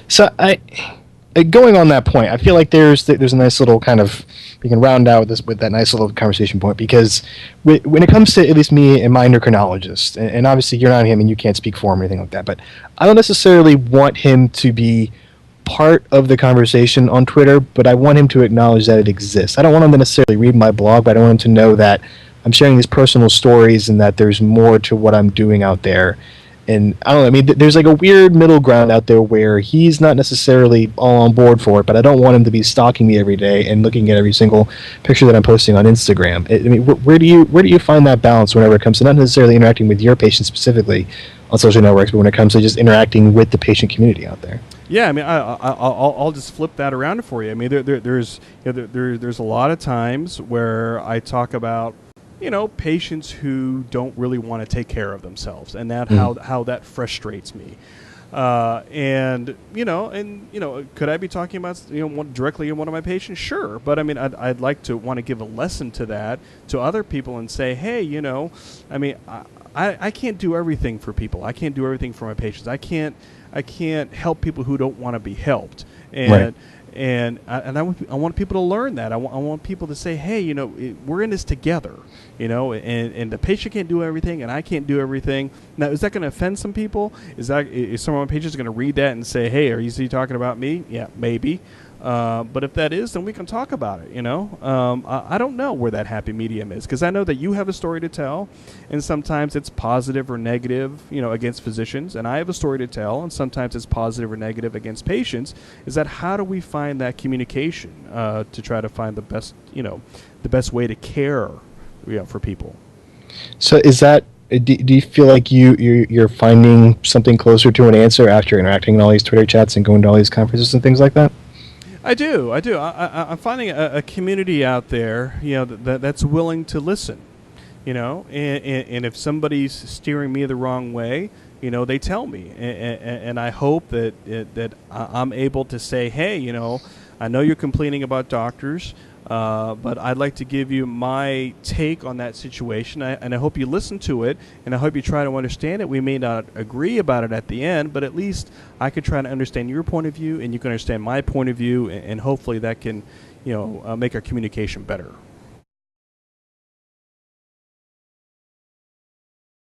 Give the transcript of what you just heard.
So going on that point, I feel like there's a nice little kind of we can round out with that nice little conversation point because when it comes to at least me and my endocrinologist, and obviously you're not him and you can't speak for him or anything like that, but I don't necessarily want him to be part of the conversation on Twitter, but I want him to acknowledge that it exists. I don't want him to necessarily read my blog, but I want him to know that I'm sharing these personal stories and that there's more to what I'm doing out there. And I don't know, I mean, there's like a weird middle ground out there where he's not necessarily all on board for it, but I don't want him to be stalking me every day and looking at every single picture that I'm posting on Instagram. I mean, where do you find that balance whenever it comes to not necessarily interacting with your patient specifically on social networks, but when it comes to just interacting with the patient community out there? Yeah, I mean, I'll just flip that around for you. I mean, there's a lot of times where I talk about patients who don't really want to take care of themselves, and that how that frustrates me. And could I be talking about directly in one of my patients? Sure, but I mean, I'd like to want to give a lesson to that to other people and say, hey, I mean, I can't do everything for people. I can't do everything for my patients. I can't help people who don't want to be helped. And right. And I want people to learn that. I want people to say, hey, we're in this together, and the patient can't do everything and I can't do everything. Now, is that going to offend some people? Is some of my patients going to read that and say, hey, are you talking about me? Yeah, maybe. But if that is, then we can talk about it, I don't know where that happy medium is, because I know that you have a story to tell, and sometimes it's positive or negative, against physicians, and I have a story to tell, and sometimes it's positive or negative against patients. Is that how do we find that communication to try to find the best way to care for people? So is that, do you feel like you're finding something closer to an answer after interacting in all these Twitter chats and going to all these conferences and things like that? I do. I'm finding a community out there, that's willing to listen, and if somebody's steering me the wrong way, they tell me, and I hope that I'm able to say, hey, I know you're complaining about doctors, but I'd like to give you my take on that situation, and I hope you listen to it, and I hope you try to understand it. We may not agree about it at the end, but at least I could try to understand your point of view, and you can understand my point of view, and hopefully that can, make our communication better.